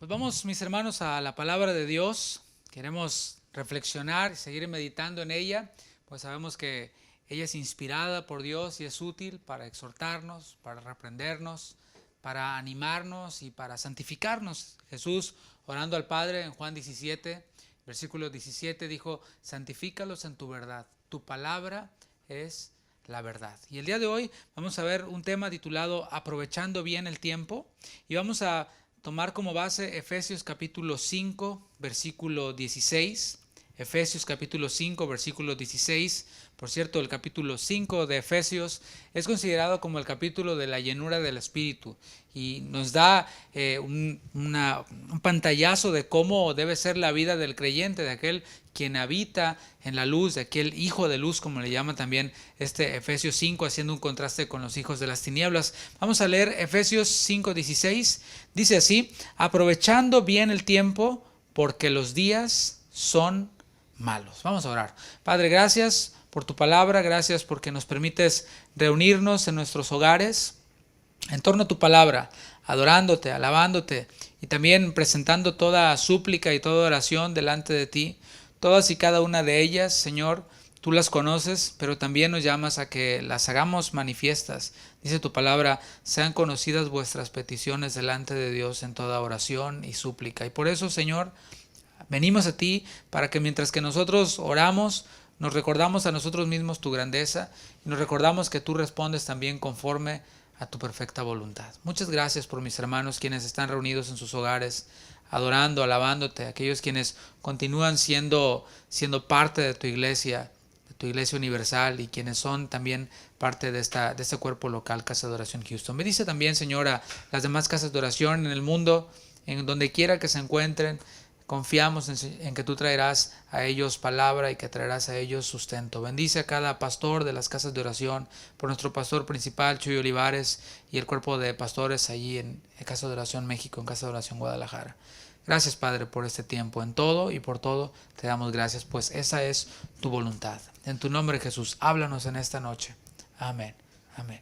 Pues vamos, mis hermanos, a la palabra de Dios. Queremos reflexionar y seguir meditando en ella, pues sabemos que ella es inspirada por Dios y es útil para exhortarnos, para reprendernos, para animarnos y para santificarnos. Jesús, orando al Padre en Juan 17, versículo 17, dijo: santifícalos en tu verdad, tu palabra es la verdad. Y el día de hoy vamos a ver un tema titulado Aprovechando bien el tiempo, y vamos a tomar como base Efesios capítulo 5, versículo 16. Efesios capítulo 5, versículo 16. Por cierto, el capítulo 5 de Efesios es considerado como el capítulo de la llenura del Espíritu y nos da un pantallazo de cómo debe ser la vida del creyente, de aquel quien habita en la luz, de aquel hijo de luz, como le llama también este Efesios 5, haciendo un contraste con los hijos de las tinieblas. Vamos a leer Efesios 5:16. Dice así: aprovechando bien el tiempo, porque los días son malos. Vamos a orar. Padre, gracias por tu palabra, gracias porque nos permites reunirnos en nuestros hogares en torno a tu palabra, adorándote, alabándote y también presentando toda súplica y toda oración delante de ti. Todas y cada una de ellas, Señor, tú las conoces, pero también nos llamas a que las hagamos manifiestas. Dice tu palabra: sean conocidas vuestras peticiones delante de Dios en toda oración y súplica. Y por eso, Señor, venimos a ti para que mientras que nosotros oramos, nos recordamos a nosotros mismos tu grandeza y nos recordamos que tú respondes también conforme a tu perfecta voluntad. Muchas gracias por mis hermanos quienes están reunidos en sus hogares, adorando, alabándote, aquellos quienes continúan siendo parte de tu iglesia universal, y quienes son también parte de este cuerpo local, Casa de Oración Houston. Me dice también, Señor, a las demás casas de oración en el mundo, en donde quiera que se encuentren. Confiamos en que tú traerás a ellos palabra y que traerás a ellos sustento. Bendice a cada pastor de las casas de oración, por nuestro pastor principal, Chuy Olivares, y el cuerpo de pastores allí en Casa de Oración México, en Casa de Oración Guadalajara. Gracias, Padre, por este tiempo. En todo y por todo te damos gracias, pues esa es tu voluntad. En tu nombre, Jesús, háblanos en esta noche. Amén. Amén.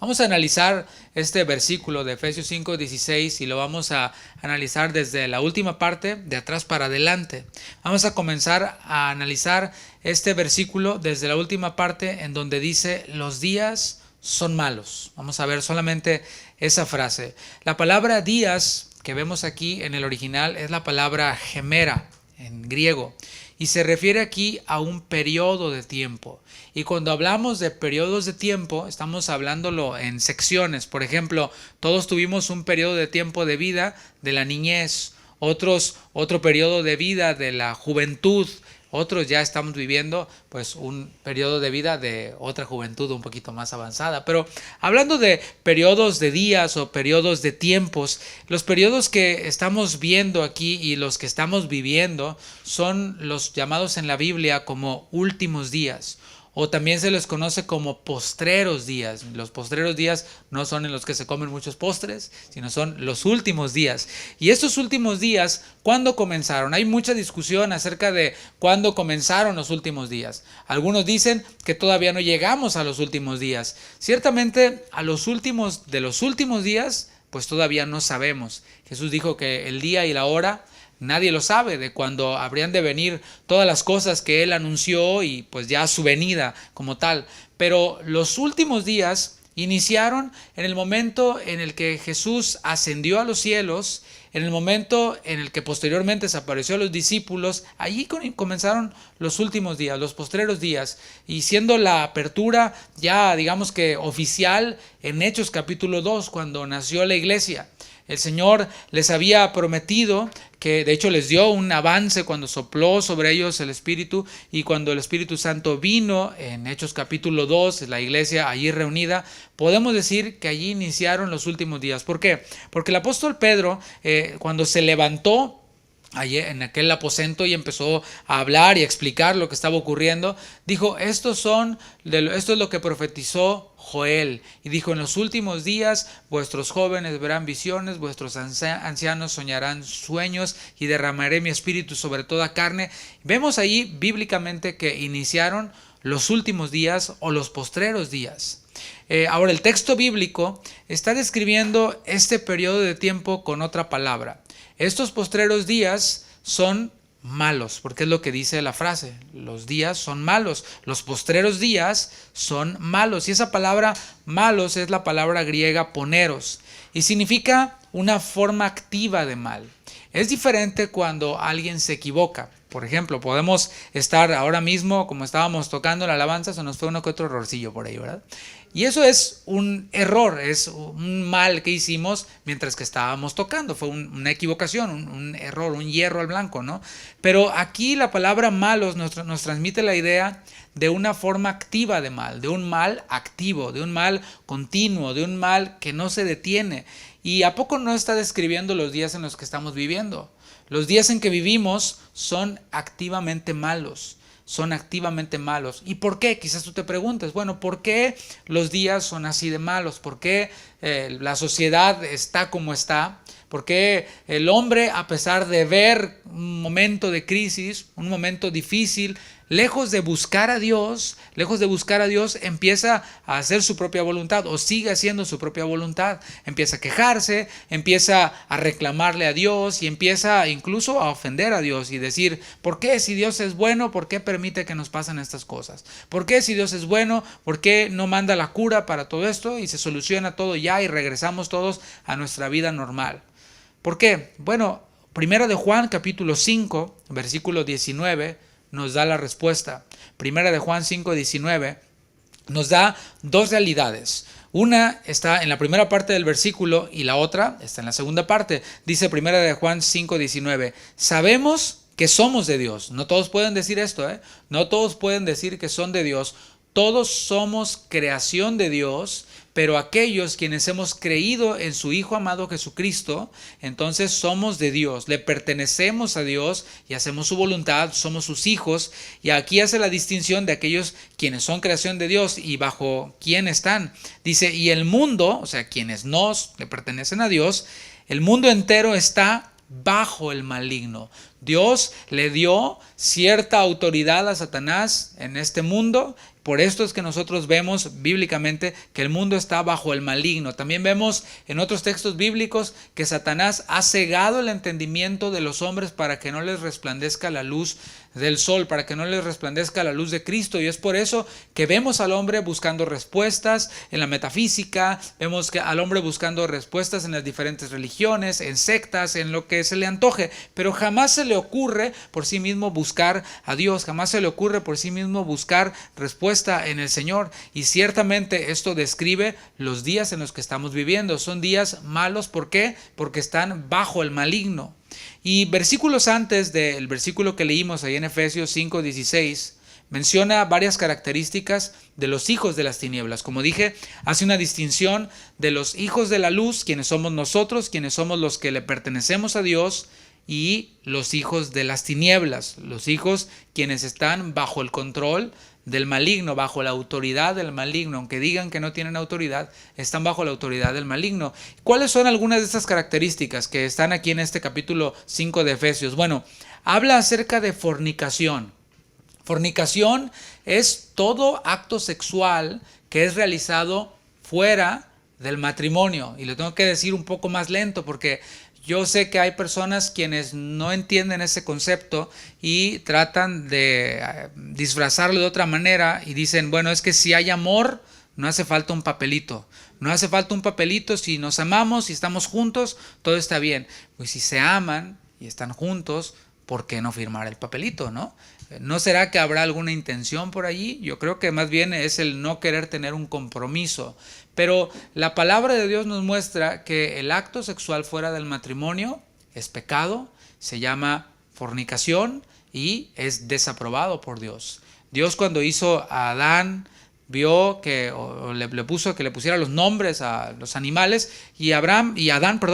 Vamos a analizar este versículo de Efesios 5:16 y lo vamos a analizar desde la última parte, de atrás para adelante. Vamos a comenzar a analizar este versículo desde la última parte, en donde dice: los días son malos. Vamos a ver solamente esa frase. La palabra días que vemos aquí en el original es la palabra gemera en griego, y se refiere aquí a un periodo de tiempo. Y cuando hablamos de periodos de tiempo, estamos hablándolo en secciones. Por ejemplo, todos tuvimos un periodo de tiempo de vida de la niñez, otro periodo de vida de la juventud, otros ya estamos viviendo pues un periodo de vida de otra juventud un poquito más avanzada. Pero hablando de periodos de días o periodos de tiempos, los periodos que estamos viendo aquí y los que estamos viviendo son los llamados en la Biblia como últimos días, o también se les conoce como postreros días. Los postreros días no son en los que se comen muchos postres, sino son los últimos días. Y estos últimos días, ¿cuándo comenzaron? Hay mucha discusión acerca de cuándo comenzaron los últimos días. Algunos dicen que todavía no llegamos a los últimos días. Ciertamente, a los últimos días, pues todavía no sabemos. Jesús dijo que el día y la hora nadie lo sabe, de cuando habrían de venir todas las cosas que él anunció y pues ya su venida como tal. Pero los últimos días iniciaron en el momento en el que Jesús ascendió a los cielos, en el momento en el que posteriormente se apareció a los discípulos. Allí comenzaron los últimos días, los postreros días, y siendo la apertura ya digamos que oficial en Hechos capítulo 2, cuando nació la iglesia. El Señor les había prometido, que de hecho les dio un avance cuando sopló sobre ellos el Espíritu, y cuando el Espíritu Santo vino en Hechos capítulo 2, la iglesia allí reunida, podemos decir que allí iniciaron los últimos días. ¿Por qué? Porque el apóstol Pedro, cuando se levantó allí en aquel aposento y empezó a hablar y a explicar lo que estaba ocurriendo, dijo: esto es lo que profetizó Joel, y dijo: en los últimos días vuestros jóvenes verán visiones, vuestros ancianos soñarán sueños, y derramaré mi espíritu sobre toda carne. Vemos ahí bíblicamente que iniciaron los últimos días o los postreros días. Ahora, el texto bíblico está describiendo este periodo de tiempo con otra palabra. Estos postreros días son malos, porque es lo que dice la frase. Los días son malos, los postreros días son malos. Y esa palabra malos es la palabra griega poneros y significa una forma activa de mal. Es diferente cuando alguien se equivoca. Por ejemplo, podemos estar ahora mismo, como estábamos tocando la alabanza, se nos fue uno que otro errorcillo por ahí, ¿verdad? Y eso es un error, es un mal que hicimos mientras que estábamos tocando. Fue una equivocación, un error, un hierro al blanco, ¿no? Pero aquí la palabra malos nos transmite la idea de una forma activa de mal, de un mal activo, de un mal continuo, de un mal que no se detiene. ¿Y a poco no está describiendo los días en los que estamos viviendo? Los días en que vivimos son activamente malos. Son activamente malos. ¿Y por qué? Quizás tú te preguntes, bueno, ¿por qué los días son así de malos? ¿Por qué la sociedad está como está? ¿Por qué el hombre, a pesar de ver un momento de crisis, un momento difícil, lejos de buscar a Dios, empieza a hacer su propia voluntad o sigue haciendo su propia voluntad? Empieza a quejarse, empieza a reclamarle a Dios y empieza incluso a ofender a Dios y decir, ¿por qué si Dios es bueno, por qué permite que nos pasen estas cosas? ¿Por qué si Dios es bueno, por qué no manda la cura para todo esto y se soluciona todo ya y regresamos todos a nuestra vida normal? ¿Por qué? Bueno, Primera de Juan capítulo 5, versículo 19 nos da la respuesta. Primera de Juan 5, 19 nos da dos realidades. Una está en la primera parte del versículo y la otra está en la segunda parte. Dice Primera de Juan 5, 19, sabemos que somos de Dios. No todos pueden decir esto, ¿eh? No todos pueden decir que son de Dios. Todos somos creación de Dios, pero aquellos quienes hemos creído en su Hijo amado Jesucristo, entonces somos de Dios, le pertenecemos a Dios y hacemos su voluntad, somos sus hijos. Y aquí hace la distinción de aquellos quienes son creación de Dios y bajo quién están. Dice, y el mundo, o sea, quienes nos le pertenecen a Dios, el mundo entero está bajo el maligno. Dios le dio cierta autoridad a Satanás en este mundo. Por esto es que nosotros vemos bíblicamente que el mundo está bajo el maligno. También vemos en otros textos bíblicos que Satanás ha cegado el entendimiento de los hombres para que no les resplandezca la luz del sol, para que no les resplandezca la luz de Cristo. Y es por eso que vemos al hombre buscando respuestas en la metafísica, vemos que al hombre buscando respuestas en las diferentes religiones, en sectas, en lo que se le antoje, pero jamás se le ocurre por sí mismo buscar a Dios, jamás se le ocurre por sí mismo buscar respuesta en el Señor. Y ciertamente esto describe los días en los que estamos viviendo. Son días malos, ¿por qué? Porque están bajo el maligno. Y versículos antes del versículo que leímos ahí en Efesios 5:16 menciona varias características de los hijos de las tinieblas. Como dije, hace una distinción de los hijos de la luz, quienes somos nosotros, quienes somos los que le pertenecemos a Dios, y los hijos de las tinieblas, los hijos quienes están bajo el control del maligno, bajo la autoridad del maligno. Aunque digan que no tienen autoridad, están bajo la autoridad del maligno. ¿Cuáles son algunas de estas características que están aquí en este capítulo 5 de Efesios? Bueno, habla acerca de fornicación. Fornicación es todo acto sexual que es realizado fuera del matrimonio. Y lo tengo que decir un poco más lento porque yo sé que hay personas quienes no entienden ese concepto y tratan de disfrazarlo de otra manera y dicen, bueno, es que si hay amor, no hace falta un papelito. No hace falta un papelito, si nos amamos, si estamos juntos, todo está bien. Pues si se aman y están juntos, ¿por qué no firmar el papelito, no? ¿No será que habrá alguna intención por allí? Yo creo que más bien es el no querer tener un compromiso. Pero la palabra de Dios nos muestra que el acto sexual fuera del matrimonio es pecado, se llama fornicación y es desaprobado por Dios. Dios, cuando hizo a Adán, vio que le puso que le pusiera los nombres a los animales y Adán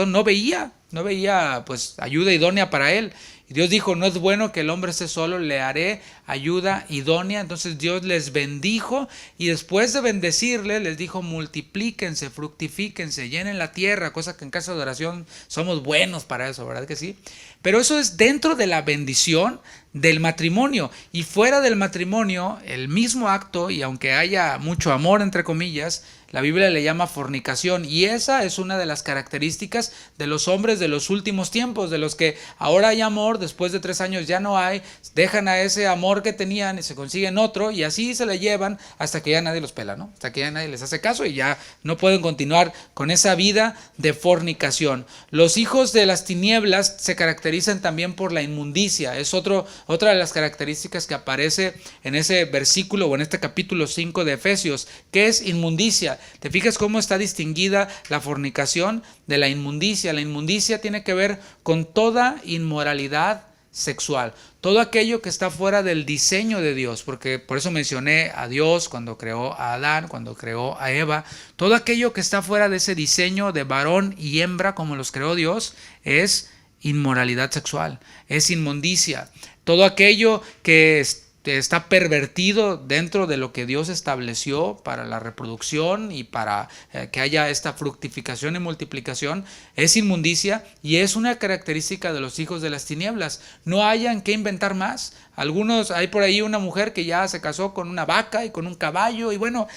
no veía no veía pues ayuda idónea para él. Y Dios dijo, no es bueno que el hombre esté solo, le haré ayuda idónea. Entonces Dios les bendijo y después de bendecirles les dijo, multiplíquense, fructifíquense, llenen la tierra, cosa que en casa de oración somos buenos para eso, ¿verdad que sí? Pero eso es dentro de la bendición del matrimonio, y fuera del matrimonio el mismo acto, y aunque haya mucho amor entre comillas, la Biblia le llama fornicación, y esa es una de las características de los hombres de los últimos tiempos, de los que ahora hay amor, después de 3 años ya no hay, dejan a ese amor que tenían y se consiguen otro, y así se le llevan hasta que ya nadie los pela, ¿no? Hasta que ya nadie les hace caso y ya no pueden continuar con esa vida de fornicación. Los hijos de las tinieblas se caracterizan también por la inmundicia, es otra de las características que aparece en ese versículo o en este capítulo 5 de Efesios. ¿Qué es inmundicia? ¿Te fijas cómo está distinguida la fornicación de la inmundicia? La inmundicia tiene que ver con toda inmoralidad sexual, todo aquello que está fuera del diseño de Dios, porque por eso mencioné a Dios cuando creó a Adán, cuando creó a Eva, todo aquello que está fuera de ese diseño de varón y hembra como los creó Dios es inmoralidad sexual, es inmundicia. Todo aquello que está pervertido dentro de lo que Dios estableció para la reproducción y para que haya esta fructificación y multiplicación es inmundicia, y es una característica de los hijos de las tinieblas. No hayan que inventar más. Algunos, hay por ahí una mujer que ya se casó con una vaca y con un caballo, y bueno,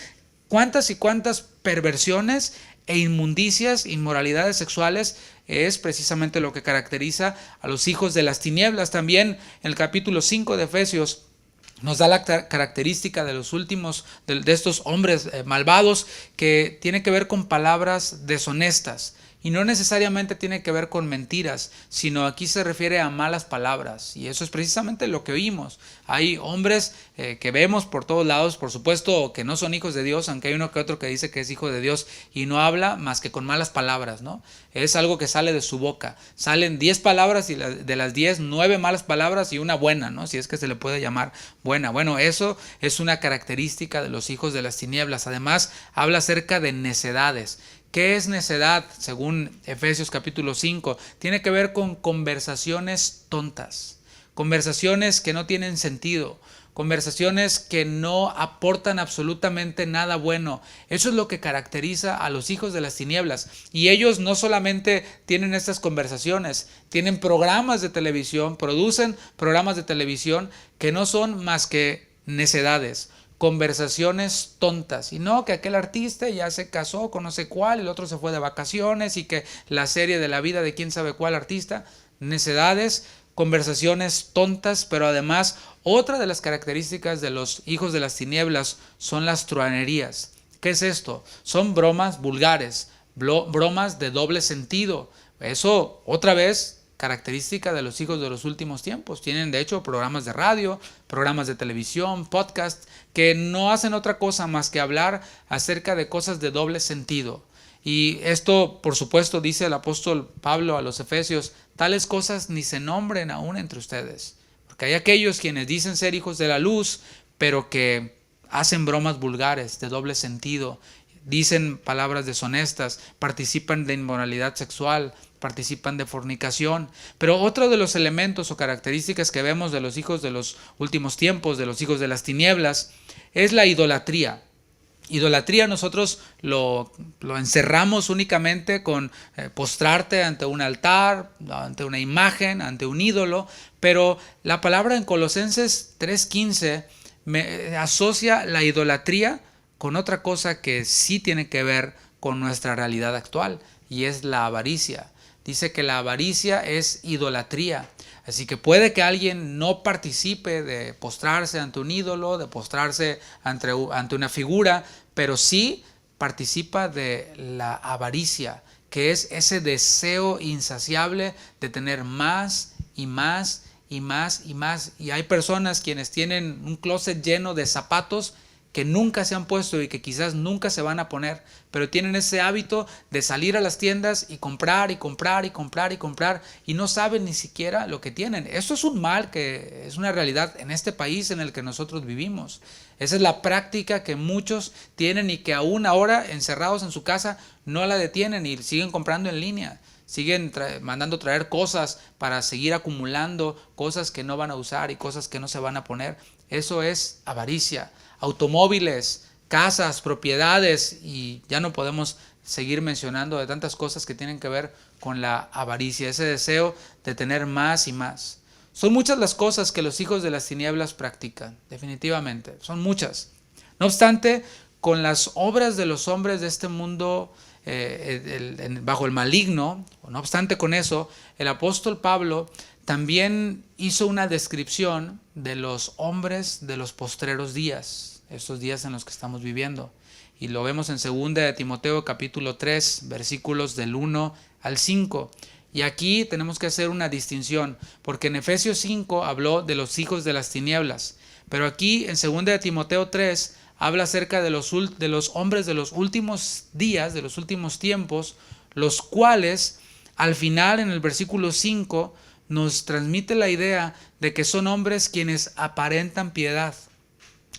cuántas y cuántas perversiones e inmundicias, inmoralidades sexuales es precisamente lo que caracteriza a los hijos de las tinieblas. También en el capítulo 5 de Efesios nos da la característica de los últimos, de estos hombres malvados, que tiene que ver con palabras deshonestas. Y no necesariamente tiene que ver con mentiras, sino aquí se refiere a malas palabras. Y eso es precisamente lo que oímos. Hay hombres que vemos por todos lados, por supuesto que no son hijos de Dios, aunque hay uno que otro que dice que es hijo de Dios y no habla más que con malas palabras, ¿no? Es algo que sale de su boca. Salen 10 palabras y de las 10, 9 malas palabras y una buena, ¿no? Si es que se le puede llamar buena. Bueno, eso es una característica de los hijos de las tinieblas. Además, habla acerca de necedades. ¿Qué es necedad? Según Efesios capítulo 5, tiene que ver con conversaciones tontas, conversaciones que no tienen sentido, conversaciones que no aportan absolutamente nada bueno. Eso es lo que caracteriza a los hijos de las tinieblas. Y ellos no solamente tienen estas conversaciones, tienen programas de televisión, producen programas de televisión que no son más que necedades, conversaciones tontas. Y no, que aquel artista ya se casó con no sé cuál, el otro se fue de vacaciones, y que la serie de la vida de quién sabe cuál artista. Necedades, conversaciones tontas. Pero además, otra de las características de los hijos de las tinieblas son las truhanerías. ¿Qué es esto? Son bromas vulgares, bromas de doble sentido. Eso, otra vez, característica de los hijos de los últimos tiempos. Tienen de hecho programas de radio, programas de televisión, podcast, que no hacen otra cosa más que hablar acerca de cosas de doble sentido. Y esto, por supuesto, dice el apóstol Pablo a los Efesios, tales cosas ni se nombren aún entre ustedes. Porque hay aquellos quienes dicen ser hijos de la luz, pero que hacen bromas vulgares de doble sentido, dicen palabras deshonestas, participan de inmoralidad sexual, participan de fornicación. Pero otro de los elementos o características que vemos de los hijos de los últimos tiempos, de los hijos de las tinieblas, es la idolatría. Idolatría nosotros lo encerramos únicamente con postrarte ante un altar, ante una imagen, ante un ídolo, pero la palabra en Colosenses 3:15 asocia la idolatría con otra cosa que sí tiene que ver con nuestra realidad actual, y es la avaricia. Dice que la avaricia es idolatría. Así que puede que alguien no participe de postrarse ante un ídolo, de postrarse ante una figura, pero sí participa de la avaricia, que es ese deseo insaciable de tener más y más y más y más. Y hay personas quienes tienen un closet lleno de zapatos que nunca se han puesto y que quizás nunca se van a poner, pero tienen ese hábito de salir a las tiendas y comprar y comprar y comprar y comprar, y no saben ni siquiera lo que tienen. Esto es un mal que es una realidad en este país en el que nosotros vivimos. Esa es la práctica que muchos tienen y que aún ahora encerrados en su casa no la detienen y siguen comprando en línea. siguen mandando traer cosas para seguir acumulando cosas que no van a usar y cosas que no se van a poner. Eso es avaricia. Automóviles, casas, propiedades, y ya no podemos seguir mencionando de tantas cosas que tienen que ver con la avaricia, ese deseo de tener más y más. Son muchas las cosas que los hijos de las tinieblas practican, definitivamente, son muchas. No obstante, con las obras de los hombres de este mundo bajo el maligno, no obstante con eso, el apóstol Pablo también hizo una descripción de los hombres de los postreros días, estos días en los que estamos viviendo. Y lo vemos en 2 de Timoteo capítulo 3, versículos del 1 al 5. Y aquí tenemos que hacer una distinción, porque en Efesios 5 habló de los hijos de las tinieblas, pero aquí en 2 de Timoteo 3 habla acerca de los hombres de los últimos días, de los últimos tiempos, los cuales al final en el versículo 5 nos transmite la idea de que son hombres quienes aparentan piedad.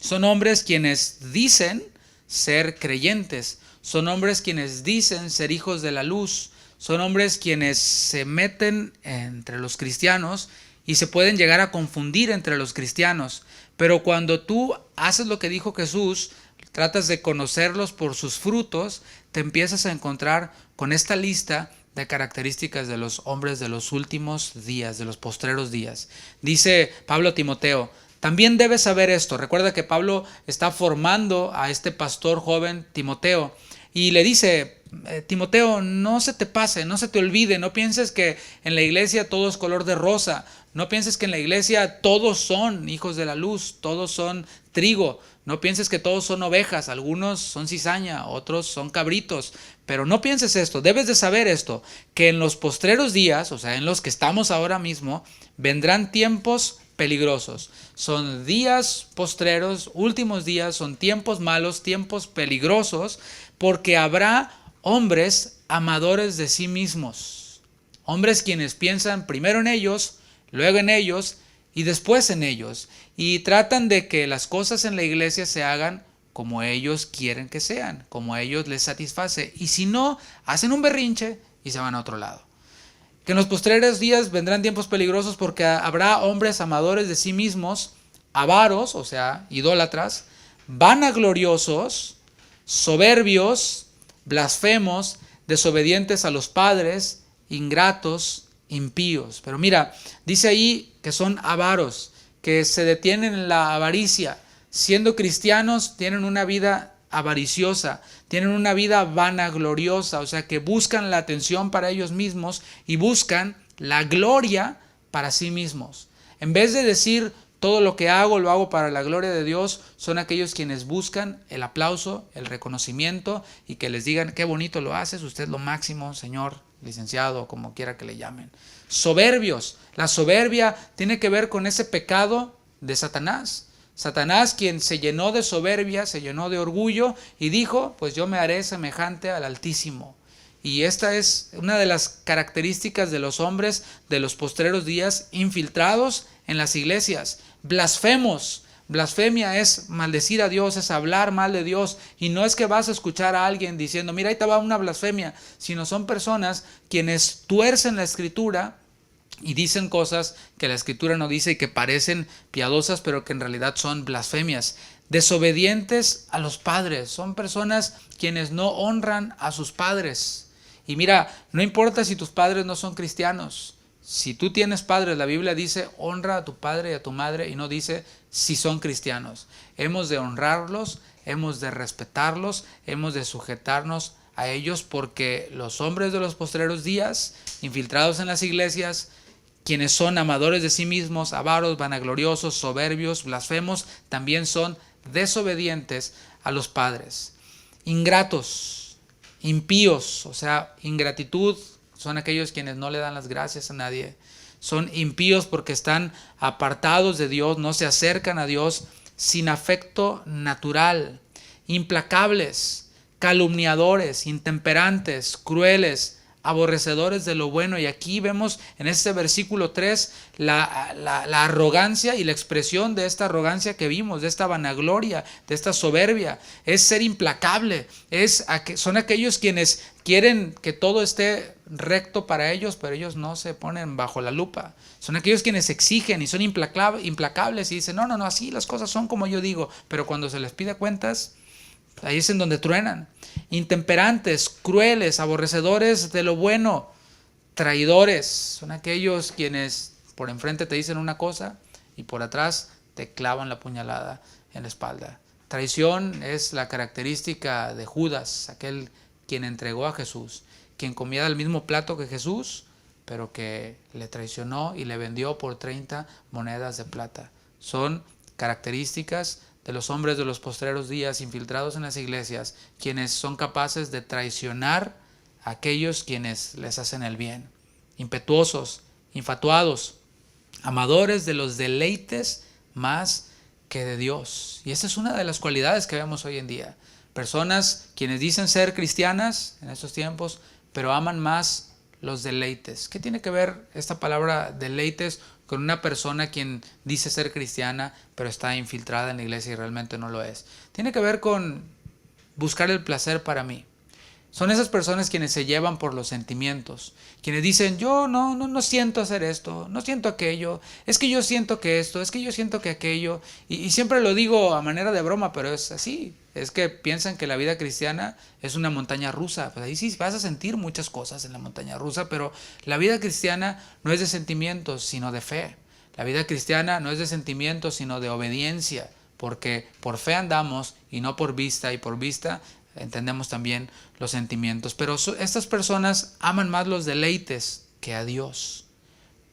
Son hombres quienes dicen ser creyentes, son hombres quienes dicen ser hijos de la luz, son hombres quienes se meten entre los cristianos y se pueden llegar a confundir entre los cristianos. Pero cuando tú haces lo que dijo Jesús, tratas de conocerlos por sus frutos, te empiezas a encontrar con esta lista de características de los hombres de los últimos días, de los postreros días. Dice Pablo a Timoteo, también debes saber esto. Recuerda que Pablo está formando a este pastor joven Timoteo y le dice, Timoteo, no se te pase, no se te olvide, no pienses que en la iglesia todo es color de rosa, no pienses que en la iglesia todos son hijos de la luz, todos son trigo, no pienses que todos son ovejas, algunos son cizaña, otros son cabritos, pero no pienses esto, debes de saber esto, que en los postreros días, o sea, en los que estamos ahora mismo, vendrán tiempos peligrosos. Son días postreros, últimos días, son tiempos malos, tiempos peligrosos, porque habrá hombres amadores de sí mismos, hombres quienes piensan primero en ellos, luego en ellos y después en ellos, y tratan de que las cosas en la iglesia se hagan como ellos quieren que sean, como a ellos les satisface, y si no, hacen un berrinche y se van a otro lado. Que en los postreros días vendrán tiempos peligrosos porque habrá hombres amadores de sí mismos, avaros, o sea, idólatras, vanagloriosos, soberbios, blasfemos, desobedientes a los padres, ingratos, impíos. Pero mira, dice ahí que son avaros, que se detienen en la avaricia. Siendo cristianos, tienen una vida avariciosa, tienen una vida vanagloriosa, o sea que buscan la atención para ellos mismos y buscan la gloria para sí mismos. En vez de decir todo lo que hago lo hago para la gloria de Dios, son aquellos quienes buscan el aplauso, el reconocimiento y que les digan qué bonito lo haces, usted es lo máximo, señor, licenciado, como quiera que le llamen. Soberbios, la soberbia tiene que ver con ese pecado de Satanás. Satanás, quien se llenó de soberbia, se llenó de orgullo y dijo, pues yo me haré semejante al Altísimo. Y esta es una de las características de los hombres de los postreros días infiltrados en las iglesias. Blasfemos. Blasfemia es maldecir a Dios, es hablar mal de Dios. Y no es que vas a escuchar a alguien diciendo, mira, ahí te va una blasfemia, sino son personas quienes tuercen la Escritura y dicen cosas que la Escritura no dice y que parecen piadosas, pero que en realidad son blasfemias. Desobedientes a los padres. Son personas quienes no honran a sus padres. Y mira, no importa si tus padres no son cristianos. Si tú tienes padres, la Biblia dice honra a tu padre y a tu madre y no dice si son cristianos. Hemos de honrarlos, hemos de respetarlos, hemos de sujetarnos a ellos porque los hombres de los postreros días, infiltrados en las iglesias, quienes son amadores de sí mismos, avaros, vanagloriosos, soberbios, blasfemos, también son desobedientes a los padres. Ingratos, impíos, o sea, ingratitud, son aquellos quienes no le dan las gracias a nadie. Son impíos porque están apartados de Dios, no se acercan a Dios, sin afecto natural, implacables, calumniadores, intemperantes, crueles, aborrecedores de lo bueno. Y aquí vemos en este versículo 3 la arrogancia y la expresión de esta arrogancia que vimos, de esta vanagloria, de esta soberbia. Es ser implacable, son aquellos quienes quieren que todo esté recto para ellos, pero ellos no se ponen bajo la lupa. Son aquellos quienes exigen y son implacables y dicen, no, así las cosas son como yo digo, pero cuando se les pide cuentas, ahí es en donde truenan. Intemperantes, crueles, aborrecedores de lo bueno, traidores, son aquellos quienes por enfrente te dicen una cosa y por atrás te clavan la puñalada en la espalda. Traición es la característica de Judas, aquel quien entregó a Jesús, quien comía del mismo plato que Jesús, pero que le traicionó y le vendió por 30 monedas de plata. Son características de los hombres de los postreros días infiltrados en las iglesias, quienes son capaces de traicionar a aquellos quienes les hacen el bien. Impetuosos, infatuados, amadores de los deleites más que de Dios. Y esa es una de las cualidades que vemos hoy en día. Personas quienes dicen ser cristianas en estos tiempos, pero aman más los deleites. ¿Qué tiene que ver esta palabra deleites con una persona quien dice ser cristiana, pero está infiltrada en la iglesia y realmente no lo es? Tiene que ver con buscar el placer para mí. Son esas personas quienes se llevan por los sentimientos, quienes dicen, yo no siento hacer esto, no siento aquello, es que yo siento que esto, es que yo siento que aquello, y siempre lo digo a manera de broma, pero es así, es que piensan que la vida cristiana es una montaña rusa, pues ahí sí vas a sentir muchas cosas en la montaña rusa, pero la vida cristiana no es de sentimientos, sino de fe. La vida cristiana no es de sentimientos, sino de obediencia, porque por fe andamos y no por vista, y por vista entendemos también los sentimientos. Pero estas personas aman más los deleites que a Dios.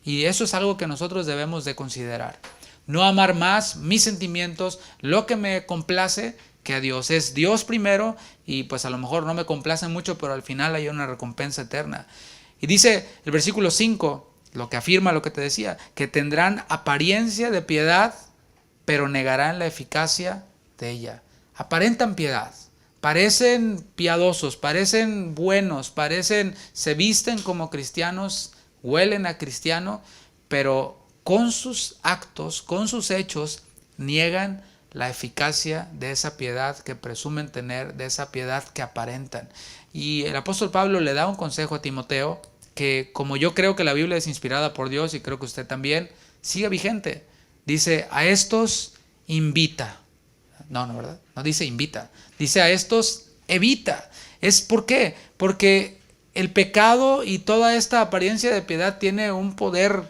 Y eso es algo que nosotros debemos de considerar. No amar más mis sentimientos, lo que me complace, que a Dios. Es Dios primero y pues a lo mejor no me complace mucho, pero al final hay una recompensa eterna. Y dice el versículo 5, lo que afirma lo que te decía, que tendrán apariencia de piedad, pero negarán la eficacia de ella. Aparentan piedad. Parecen piadosos, parecen buenos, se visten como cristianos, huelen a cristiano, pero con sus actos, con sus hechos, niegan la eficacia de esa piedad que presumen tener, de esa piedad que aparentan. Y el apóstol Pablo le da un consejo a Timoteo, que como yo creo que la Biblia es inspirada por Dios, y creo que usted también, sigue vigente. Dice, a estos invita. No, ¿verdad? No dice invita. Dice a estos evita. ¿Por qué? Porque el pecado y toda esta apariencia de piedad tiene un poder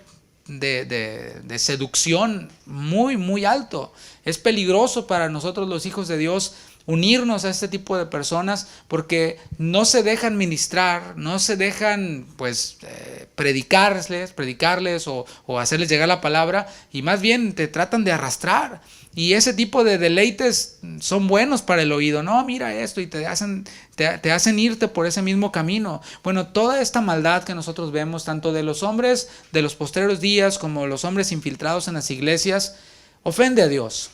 de seducción muy, muy alto. Es peligroso para nosotros los hijos de Dios unirnos a este tipo de personas porque no se dejan ministrar, no se dejan predicarles o hacerles llegar la palabra, y más bien te tratan de arrastrar. Y ese tipo de deleites son buenos para el oído. No, mira esto, y te hacen irte por ese mismo camino. Bueno, toda esta maldad que nosotros vemos, tanto de los hombres de los postreros días como los hombres infiltrados en las iglesias, ofende a Dios,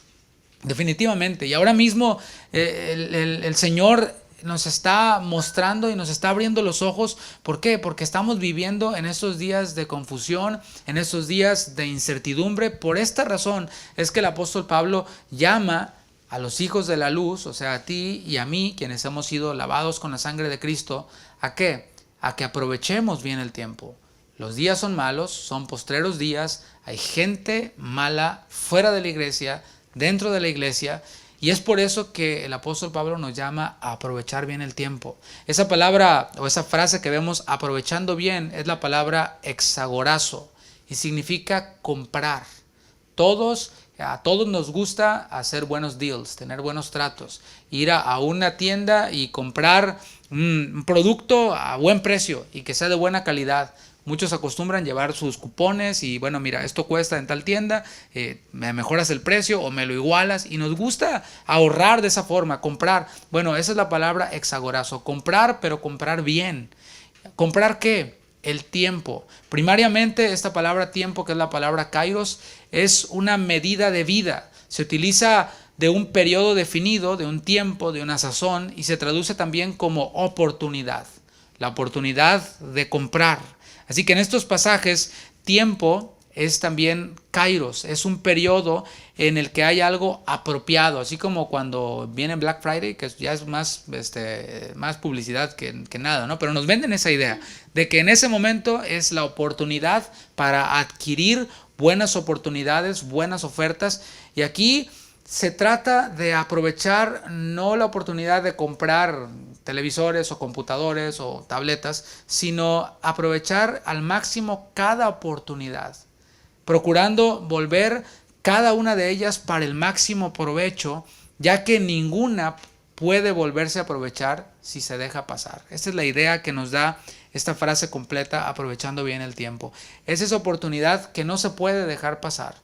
definitivamente. Y ahora mismo el Señor nos está mostrando y nos está abriendo los ojos. ¿Por qué? Porque estamos viviendo en estos días de confusión, en estos días de incertidumbre. Por esta razón es que el apóstol Pablo llama a los hijos de la luz, o sea, a ti y a mí, quienes hemos sido lavados con la sangre de Cristo, ¿a qué? A que aprovechemos bien el tiempo. Los días son malos, son postreros días, hay gente mala fuera de la iglesia, dentro de la iglesia, y es por eso que el apóstol Pablo nos llama a aprovechar bien el tiempo. Esa palabra o esa frase que vemos, aprovechando bien, es la palabra exagorazo y significa comprar. A todos nos gusta hacer buenos deals, tener buenos tratos, ir a una tienda y comprar un producto a buen precio y que sea de buena calidad. Muchos acostumbran llevar sus cupones y bueno, mira, esto cuesta en tal tienda, me mejoras el precio o me lo igualas, y nos gusta ahorrar de esa forma, comprar. Bueno, esa es la palabra exagorazo, comprar, pero comprar bien. ¿Comprar qué? El tiempo. Primariamente esta palabra tiempo, que es la palabra kairos, es una medida de vida. Se utiliza de un periodo definido, de un tiempo, de una sazón, y se traduce también como oportunidad. La oportunidad de comprar. Así que en estos pasajes, tiempo es también kairos, es un periodo en el que hay algo apropiado, así como cuando viene Black Friday, que ya es más, más publicidad que nada, ¿no? Pero nos venden esa idea de que en ese momento es la oportunidad para adquirir buenas oportunidades, buenas ofertas, y aquí se trata de aprovechar no la oportunidad de comprar televisores o computadores o tabletas, sino aprovechar al máximo cada oportunidad, procurando volver cada una de ellas para el máximo provecho, ya que ninguna puede volverse a aprovechar si se deja pasar. Esta es la idea que nos da esta frase completa, aprovechando bien el tiempo. Es esa oportunidad que no se puede dejar pasar.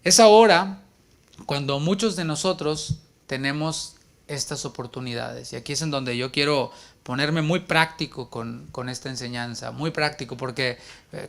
Es ahora cuando muchos de nosotros tenemos estas oportunidades. Y aquí es en donde yo quiero ponerme muy práctico con esta enseñanza, muy práctico, porque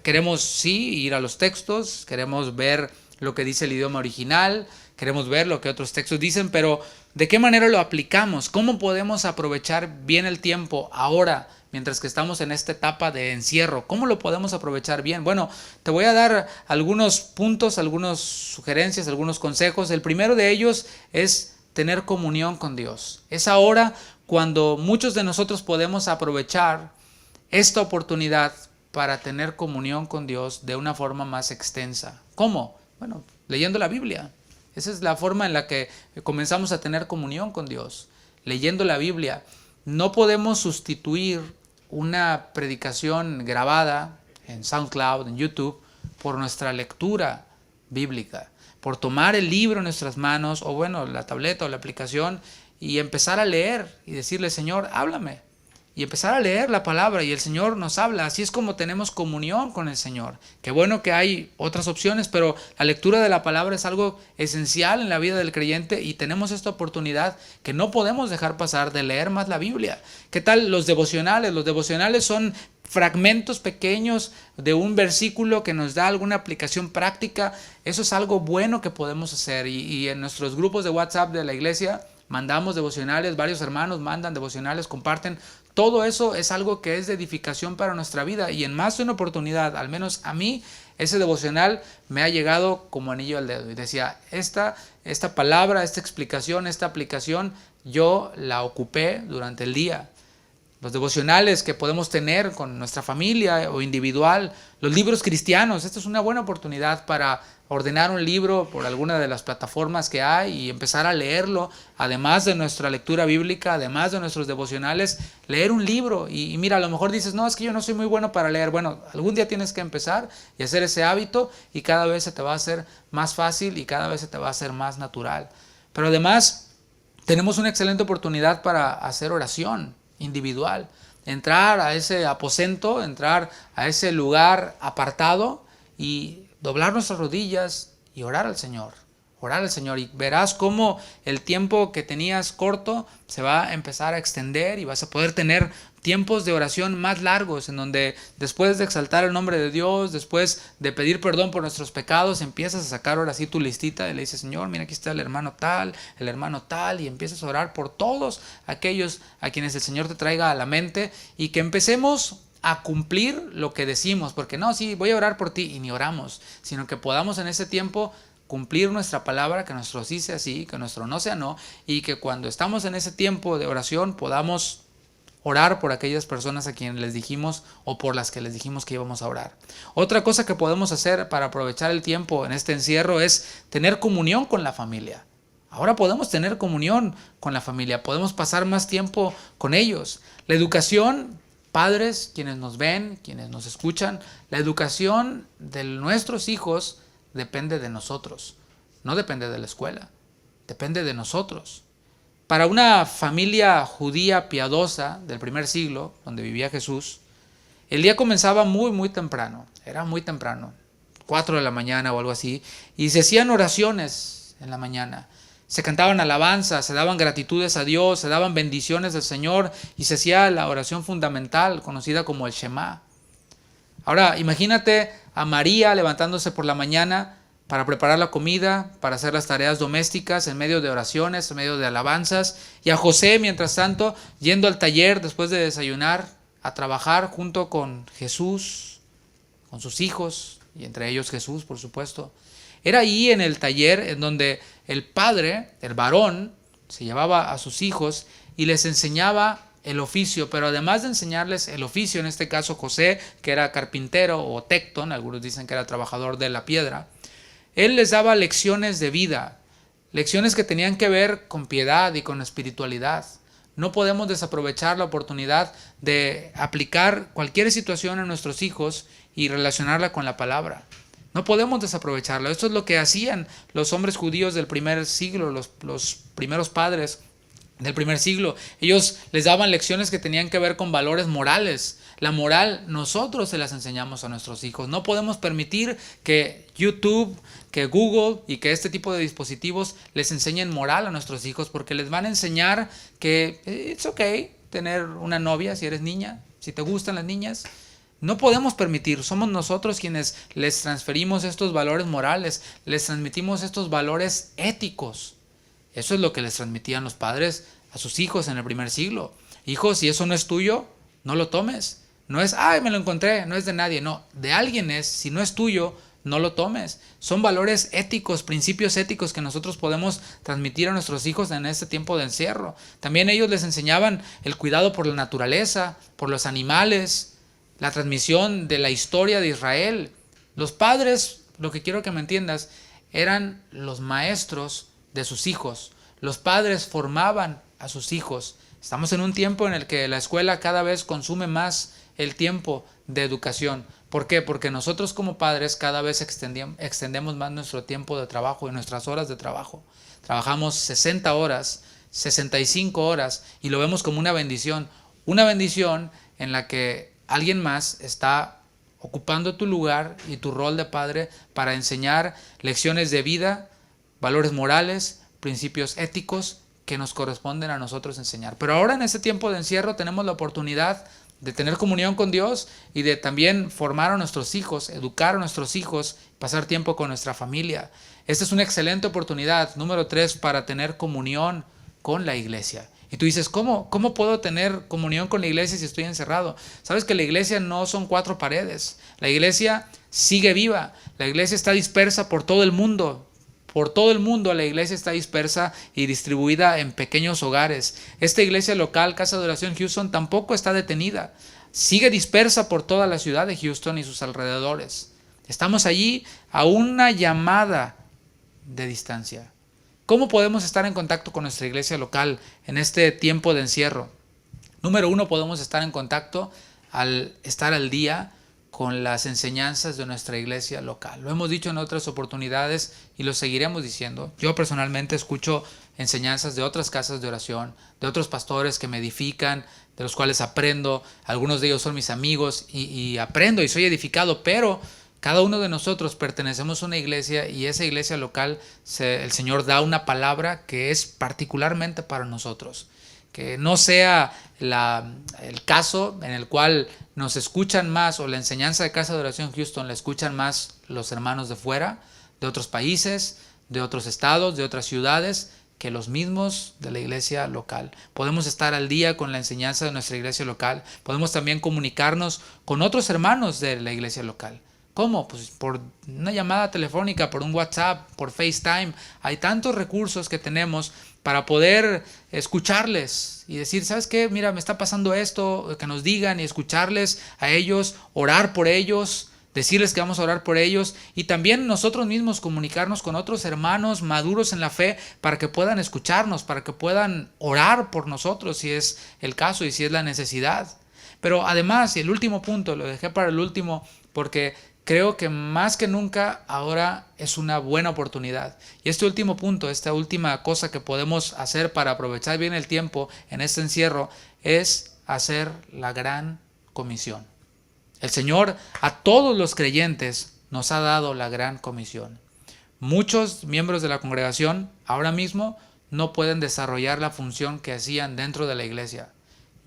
queremos sí ir a los textos, queremos ver lo que dice el idioma original, queremos ver lo que otros textos dicen, pero ¿de qué manera lo aplicamos? ¿Cómo podemos aprovechar bien el tiempo ahora, mientras que estamos en esta etapa de encierro? ¿Cómo lo podemos aprovechar bien? Bueno, te voy a dar algunos puntos, algunas sugerencias, algunos consejos. El primero de ellos es tener comunión con Dios. Es ahora cuando muchos de nosotros podemos aprovechar esta oportunidad para tener comunión con Dios de una forma más extensa. ¿Cómo? Bueno, leyendo la Biblia. Esa es la forma en la que comenzamos a tener comunión con Dios, leyendo la Biblia. No podemos sustituir una predicación grabada en SoundCloud, en YouTube, por nuestra lectura bíblica, por tomar el libro en nuestras manos, o bueno, la tableta o la aplicación, y empezar a leer y decirle, Señor, háblame. Y empezar a leer la palabra y el Señor nos habla. Así es como tenemos comunión con el Señor. Qué bueno que hay otras opciones, pero la lectura de la palabra es algo esencial en la vida del creyente y tenemos esta oportunidad que no podemos dejar pasar de leer más la Biblia. ¿Qué tal los devocionales? Los devocionales son fragmentos pequeños de un versículo que nos da alguna aplicación práctica. Eso es algo bueno que podemos hacer y en nuestros grupos de WhatsApp de la iglesia mandamos devocionales, varios hermanos mandan devocionales, comparten. Todo eso es algo que es de edificación para nuestra vida y en más de una oportunidad, al menos a mí, ese devocional me ha llegado como anillo al dedo. Y decía, esta palabra, esta explicación, esta aplicación, yo la ocupé durante el día. Los devocionales que podemos tener con nuestra familia o individual, los libros cristianos, esta es una buena oportunidad para ordenar un libro por alguna de las plataformas que hay y empezar a leerlo, además de nuestra lectura bíblica, además de nuestros devocionales, leer un libro. Y mira, a lo mejor dices, no, es que yo no soy muy bueno para leer. Bueno, algún día tienes que empezar y hacer ese hábito y cada vez se te va a hacer más fácil y cada vez se te va a hacer más natural. Pero además, tenemos una excelente oportunidad para hacer oración individual, entrar a ese aposento, entrar a ese lugar apartado y doblar nuestras rodillas y orar al Señor, y verás cómo el tiempo que tenías corto se va a empezar a extender y vas a poder tener tiempos de oración más largos en donde después de exaltar el nombre de Dios, después de pedir perdón por nuestros pecados, empiezas a sacar ahora sí tu listita y le dices, Señor, mira aquí está el hermano tal, y empiezas a orar por todos aquellos a quienes el Señor te traiga a la mente y que empecemos a cumplir lo que decimos, porque no, sí, voy a orar por ti y ni oramos, sino que podamos en ese tiempo cumplir nuestra palabra, que nuestro sí sea sí, que nuestro no sea no, y que cuando estamos en ese tiempo de oración podamos orar por aquellas personas a quienes les dijimos o por las que les dijimos que íbamos a orar. Otra cosa que podemos hacer para aprovechar el tiempo en este encierro es tener comunión con la familia. Ahora podemos tener comunión con la familia, podemos pasar más tiempo con ellos. La educación, padres, quienes nos ven, quienes nos escuchan, la educación de nuestros hijos depende de nosotros, no depende de la escuela, depende de nosotros. Para una familia judía piadosa del primer siglo, donde vivía Jesús, el día comenzaba muy temprano, era muy temprano, 4 de la mañana o algo así, y se hacían oraciones en la mañana. Se cantaban alabanzas, se daban gratitudes a Dios, se daban bendiciones del Señor y se hacía la oración fundamental, conocida como el Shema. Ahora, imagínate a María levantándose por la mañana para preparar la comida, para hacer las tareas domésticas en medio de oraciones, en medio de alabanzas, y a José, mientras tanto, yendo al taller después de desayunar, a trabajar junto con Jesús, con sus hijos, y entre ellos Jesús, por supuesto. Era ahí en el taller en donde el padre, el varón, se llevaba a sus hijos y les enseñaba el oficio, pero además de enseñarles el oficio, en este caso José, que era carpintero o tecton, algunos dicen que era trabajador de la piedra, él les daba lecciones de vida, lecciones que tenían que ver con piedad y con espiritualidad. No podemos desaprovechar la oportunidad de aplicar cualquier situación en nuestros hijos y relacionarla con la palabra. No podemos desaprovecharlo. Esto es lo que hacían los hombres judíos del primer siglo, los primeros padres del primer siglo. Ellos les daban lecciones que tenían que ver con valores morales. La moral nosotros se las enseñamos a nuestros hijos. No podemos permitir que YouTube, que Google y que este tipo de dispositivos les enseñen moral a nuestros hijos, porque les van a enseñar que it's okay tener una novia si eres niña, si te gustan las niñas. No podemos permitir, somos nosotros quienes les transferimos estos valores morales, les transmitimos estos valores éticos. Eso es lo que les transmitían los padres a sus hijos en el primer siglo. Hijo, si eso no es tuyo, no lo tomes. No es, ay, me lo encontré, no es de nadie. No, de alguien es. Si no es tuyo, no lo tomes. Son valores éticos, principios éticos que nosotros podemos transmitir a nuestros hijos en este tiempo de encierro. También ellos les enseñaban el cuidado por la naturaleza, por los animales, la transmisión de la historia de Israel. Los padres, lo que quiero que me entiendas, eran los maestros de sus hijos. Los padres formaban a sus hijos. Estamos en un tiempo en el que la escuela cada vez consume más el tiempo de educación. ¿Por qué? Porque nosotros como padres cada vez extendemos más nuestro tiempo de trabajo y nuestras horas de trabajo. Trabajamos 60 horas, 65 horas y lo vemos como una bendición en la que alguien más está ocupando tu lugar y tu rol de padre para enseñar lecciones de vida, valores morales, principios éticos que nos corresponden a nosotros enseñar. Pero ahora en este tiempo de encierro tenemos la oportunidad de tener comunión con Dios y de también formar a nuestros hijos, educar a nuestros hijos, pasar tiempo con nuestra familia. Esta es una excelente oportunidad, número 3, para tener comunión con la iglesia. Y tú dices, ¿cómo puedo tener comunión con la iglesia si estoy encerrado? Sabes que la iglesia no son 4 paredes. La iglesia sigue viva. La iglesia está dispersa por todo el mundo. Por todo el mundo la iglesia está dispersa y distribuida en pequeños hogares. Esta iglesia local, Casa de Oración Houston, tampoco está detenida. Sigue dispersa por toda la ciudad de Houston y sus alrededores. Estamos allí a una llamada de distancia. ¿Cómo podemos estar en contacto con nuestra iglesia local en este tiempo de encierro? Número 1, podemos estar en contacto al estar al día con las enseñanzas de nuestra iglesia local. Lo hemos dicho en otras oportunidades y lo seguiremos diciendo. Yo personalmente escucho enseñanzas de otras casas de oración, de otros pastores que me edifican, de los cuales aprendo. Algunos de ellos son mis amigos y aprendo y soy edificado, pero cada uno de nosotros pertenecemos a una iglesia y esa iglesia local, el Señor da una palabra que es particularmente para nosotros. Que no sea el caso en el cual nos escuchan más, o la enseñanza de Casa de Oración Houston la escuchan más los hermanos de fuera, de otros países, de otros estados, de otras ciudades, que los mismos de la iglesia local. Podemos estar al día con la enseñanza de nuestra iglesia local. Podemos también comunicarnos con otros hermanos de la iglesia local. ¿Cómo? Pues por una llamada telefónica, por un WhatsApp, por FaceTime. Hay tantos recursos que tenemos para poder escucharles y decir, ¿sabes qué? Mira, me está pasando esto, que nos digan, y escucharles a ellos, orar por ellos, decirles que vamos a orar por ellos, y también nosotros mismos comunicarnos con otros hermanos maduros en la fe para que puedan escucharnos, para que puedan orar por nosotros si es el caso y si es la necesidad. Pero además, y el último punto, lo dejé para el último porque creo que más que nunca ahora es una buena oportunidad. Y este último punto, esta última cosa que podemos hacer para aprovechar bien el tiempo en este encierro es hacer la gran comisión. El Señor a todos los creyentes nos ha dado la gran comisión. Muchos miembros de la congregación ahora mismo no pueden desarrollar la función que hacían dentro de la iglesia.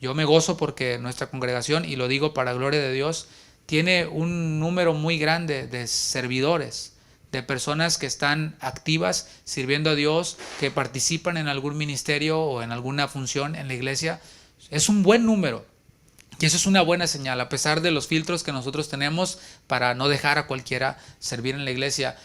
Yo me gozo porque nuestra congregación, y lo digo para gloria de Dios, tiene un número muy grande de servidores, de personas que están activas sirviendo a Dios, que participan en algún ministerio o en alguna función en la iglesia. Es un buen número. Y eso es una buena señal, a pesar de los filtros que nosotros tenemos para no dejar a cualquiera servir en la iglesia.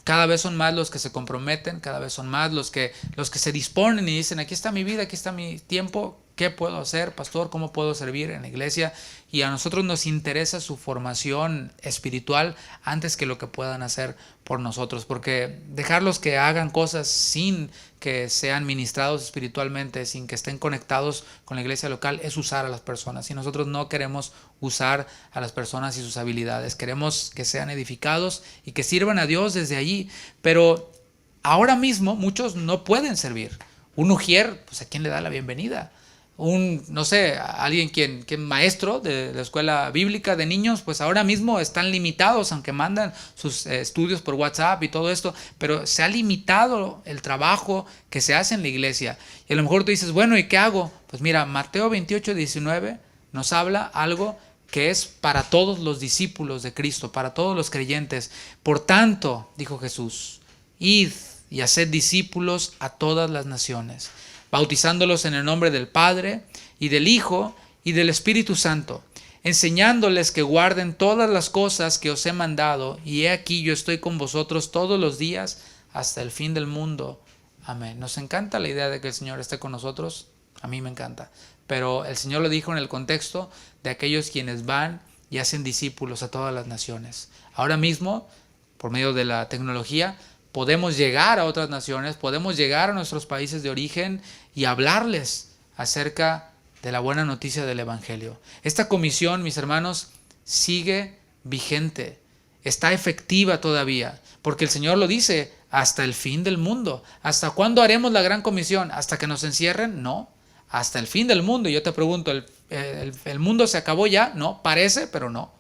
Cada vez son más los que se comprometen, cada vez son más los que se disponen y dicen, aquí está mi vida, aquí está mi tiempo, ¿qué puedo hacer, pastor? ¿Cómo puedo servir en la iglesia? Y a nosotros nos interesa su formación espiritual antes que lo que puedan hacer por nosotros, porque dejarlos que hagan cosas sin que sean ministrados espiritualmente, sin que estén conectados con la iglesia local, es usar a las personas. Y nosotros no queremos usar a las personas y sus habilidades. Queremos que sean edificados y que sirvan a Dios desde allí. Pero ahora mismo muchos no pueden servir. Un ujier, pues ¿a quién le da la bienvenida? No sé, alguien quien maestro de la escuela bíblica de niños, pues ahora mismo están limitados, aunque mandan sus estudios por WhatsApp y todo esto, pero se ha limitado el trabajo que se hace en la iglesia. Y a lo mejor tú dices, bueno, ¿y qué hago? Pues mira, Mateo 28:19 nos habla algo que es para todos los discípulos de Cristo, para todos los creyentes. Por tanto, dijo Jesús, id y haced discípulos a todas las naciones, bautizándolos en el nombre del Padre y del Hijo y del Espíritu Santo, enseñándoles que guarden todas las cosas que os he mandado, y he aquí yo estoy con vosotros todos los días hasta el fin del mundo. Amén. Nos encanta la idea de que el Señor esté con nosotros, a mí me encanta, pero el Señor lo dijo en el contexto de aquellos quienes van y hacen discípulos a todas las naciones. Ahora mismo, por medio de la tecnología, podemos llegar a otras naciones, podemos llegar a nuestros países de origen y hablarles acerca de la buena noticia del Evangelio. Esta comisión, mis hermanos, sigue vigente, está efectiva todavía, porque el Señor lo dice, hasta el fin del mundo. ¿Hasta cuándo haremos la gran comisión? ¿Hasta que nos encierren? No, hasta el fin del mundo. Y yo te pregunto, ¿el mundo se acabó ya? No, parece, pero no.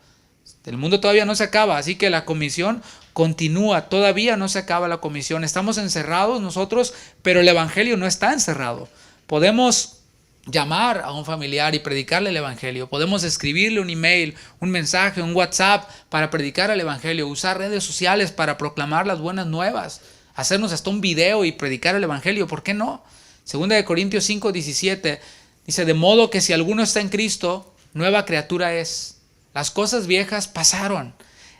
El mundo todavía no se acaba, así que la comisión continúa, todavía no se acaba la comisión. Estamos encerrados nosotros, pero el Evangelio no está encerrado. Podemos llamar a un familiar y predicarle el Evangelio. Podemos escribirle un email, un mensaje, un WhatsApp para predicar el Evangelio, usar redes sociales para proclamar las buenas nuevas, hacernos hasta un video y predicar el Evangelio. ¿Por qué no? Segunda de Corintios 5:17 dice, de modo que si alguno está en Cristo, nueva criatura es. Las cosas viejas pasaron.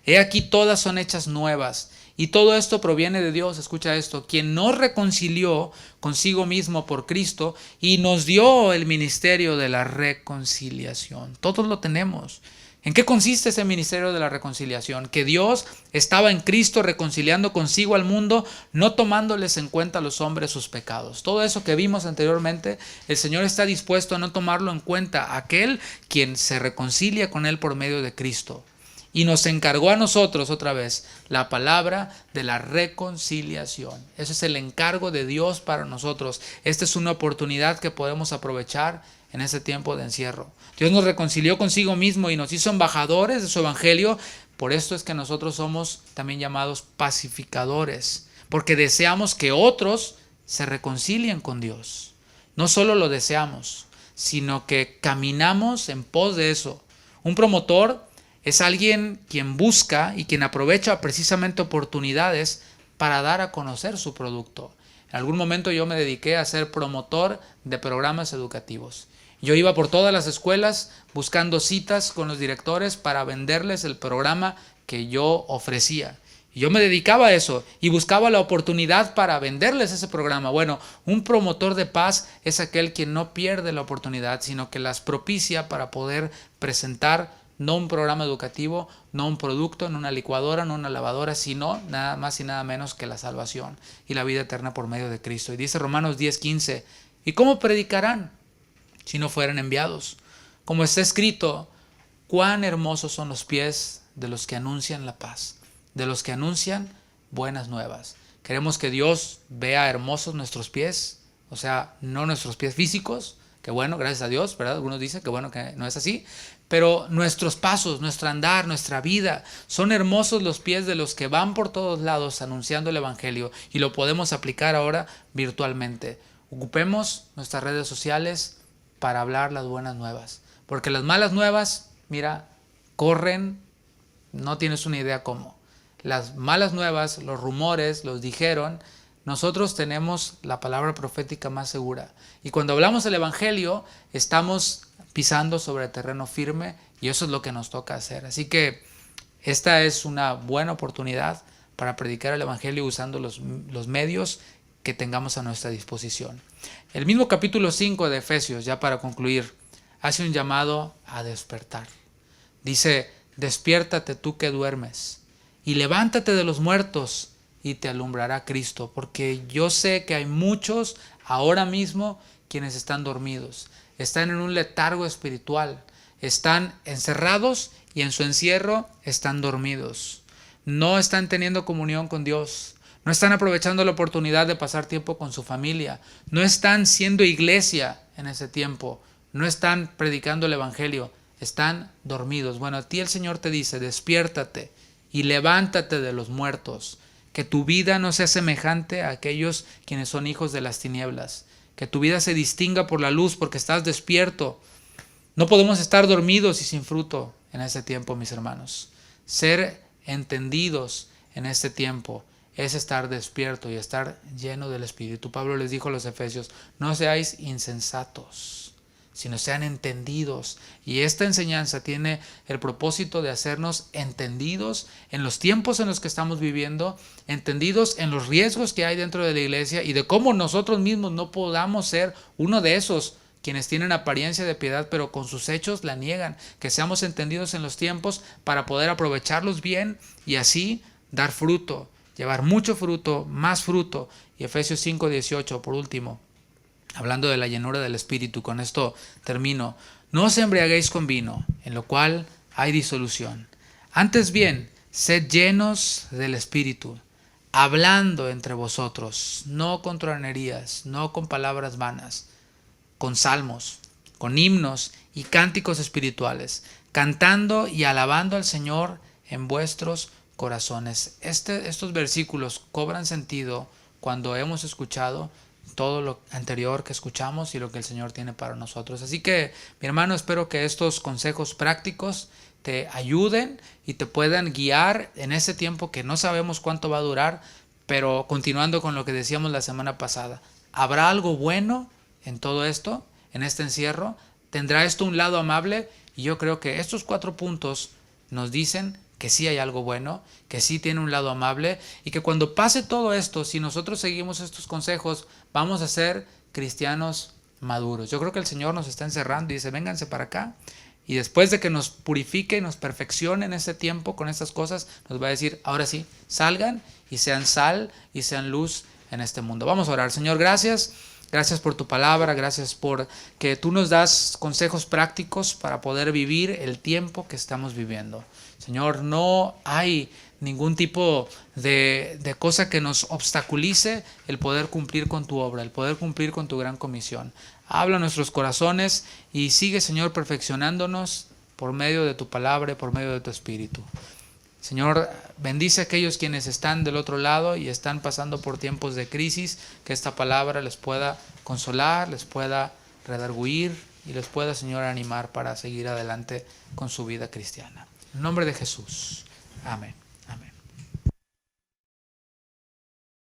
He aquí todas son hechas nuevas. Y todo esto proviene de Dios, escucha esto, quien nos reconcilió consigo mismo por Cristo y nos dio el ministerio de la reconciliación. Todos lo tenemos. ¿En qué consiste ese ministerio de la reconciliación? Que Dios estaba en Cristo reconciliando consigo al mundo, no tomándoles en cuenta a los hombres sus pecados. Todo eso que vimos anteriormente, el Señor está dispuesto a no tomarlo en cuenta, aquel quien se reconcilia con Él por medio de Cristo. Y nos encargó a nosotros otra vez la palabra de la reconciliación. Ese es el encargo de Dios para nosotros. Esta es una oportunidad que podemos aprovechar en este tiempo de encierro. Dios nos reconcilió consigo mismo y nos hizo embajadores de su evangelio. Por esto es que nosotros somos también llamados pacificadores, porque deseamos que otros se reconcilien con Dios. No solo lo deseamos, sino que caminamos en pos de eso. Un promotor es alguien quien busca y quien aprovecha precisamente oportunidades para dar a conocer su producto. En algún momento yo me dediqué a ser promotor de programas educativos. Yo iba por todas las escuelas buscando citas con los directores para venderles el programa que yo ofrecía. Y yo me dedicaba a eso y buscaba la oportunidad para venderles ese programa. Bueno, un promotor de paz es aquel quien no pierde la oportunidad, sino que las propicia para poder presentar no un programa educativo, no un producto, no una licuadora, no una lavadora, sino nada más y nada menos que la salvación y la vida eterna por medio de Cristo. Y dice Romanos 10:15, ¿y cómo predicarán si no fueran enviados? Como está escrito, cuán hermosos son los pies de los que anuncian la paz, de los que anuncian buenas nuevas. Queremos que Dios vea hermosos nuestros pies, o sea, no nuestros pies físicos, que bueno, gracias a Dios, ¿verdad? Algunos dicen que bueno que no es así, pero nuestros pasos, nuestro andar, nuestra vida, son hermosos los pies de los que van por todos lados anunciando el Evangelio, y lo podemos aplicar ahora virtualmente. Ocupemos nuestras redes sociales para hablar las buenas nuevas, porque las malas nuevas, mira, corren, no tienes una idea cómo. Las malas nuevas, los rumores, los dijeron, nosotros tenemos la palabra profética más segura. Y cuando hablamos del Evangelio, estamos pisando sobre terreno firme y eso es lo que nos toca hacer. Así que esta es una buena oportunidad para predicar el Evangelio usando los medios que tengamos a nuestra disposición. El mismo capítulo 5 de Efesios, ya para concluir, hace un llamado a despertar. Dice, despiértate tú que duermes y levántate de los muertos y te alumbrará Cristo, porque yo sé que hay muchos ahora mismo quienes están dormidos, están en un letargo espiritual, están encerrados y en su encierro están dormidos. No están teniendo comunión con Dios, no están aprovechando la oportunidad de pasar tiempo con su familia, no están siendo iglesia en ese tiempo, no están predicando el Evangelio, están dormidos. Bueno, a ti el Señor te dice, despiértate y levántate de los muertos, que tu vida no sea semejante a aquellos quienes son hijos de las tinieblas, que tu vida se distinga por la luz porque estás despierto. No podemos estar dormidos y sin fruto en este tiempo, mis hermanos. Ser entendidos en este tiempo es estar despierto y estar lleno del Espíritu. Pablo les dijo a los efesios, no seáis insensatos, sino sean entendidos. Y esta enseñanza tiene el propósito de hacernos entendidos en los tiempos en los que estamos viviendo, entendidos en los riesgos que hay dentro de la iglesia y de cómo nosotros mismos no podamos ser uno de esos quienes tienen apariencia de piedad, pero con sus hechos la niegan. Que seamos entendidos en los tiempos para poder aprovecharlos bien y así dar fruto, llevar mucho fruto, más fruto. Y Efesios 5:18, por último, hablando de la llenura del Espíritu, con esto termino. No os embriaguéis con vino, en lo cual hay disolución. Antes bien, sed llenos del Espíritu, hablando entre vosotros, no con tronerías, no con palabras vanas, con salmos, con himnos y cánticos espirituales, cantando y alabando al Señor en vuestros corazones. Estos versículos cobran sentido cuando hemos escuchado todo lo anterior que escuchamos y lo que el Señor tiene para nosotros. Así que, mi hermano, espero que estos consejos prácticos te ayuden y te puedan guiar en ese tiempo que no sabemos cuánto va a durar, pero continuando con lo que decíamos la semana pasada, ¿habrá algo bueno en todo esto, en este encierro? ¿Tendrá esto un lado amable? Y yo creo que estos 4 puntos nos dicen que sí hay algo bueno, que sí tiene un lado amable y que cuando pase todo esto, si nosotros seguimos estos consejos, vamos a ser cristianos maduros. Yo creo que el Señor nos está encerrando y dice, vénganse para acá. Y después de que nos purifique y nos perfeccione en este tiempo con estas cosas, nos va a decir, ahora sí, salgan y sean sal y sean luz en este mundo. Vamos a orar. Señor, gracias. Gracias por tu palabra, gracias por que tú nos das consejos prácticos para poder vivir el tiempo que estamos viviendo. Señor, no hay ningún tipo de cosa que nos obstaculice el poder cumplir con tu obra, el poder cumplir con tu gran comisión. Habla a nuestros corazones y sigue, Señor, perfeccionándonos por medio de tu palabra y por medio de tu Espíritu. Señor, bendice a aquellos quienes están del otro lado y están pasando por tiempos de crisis, que esta palabra les pueda consolar, les pueda redarguir y les pueda, Señor, animar para seguir adelante con su vida cristiana. En nombre de Jesús. Amén.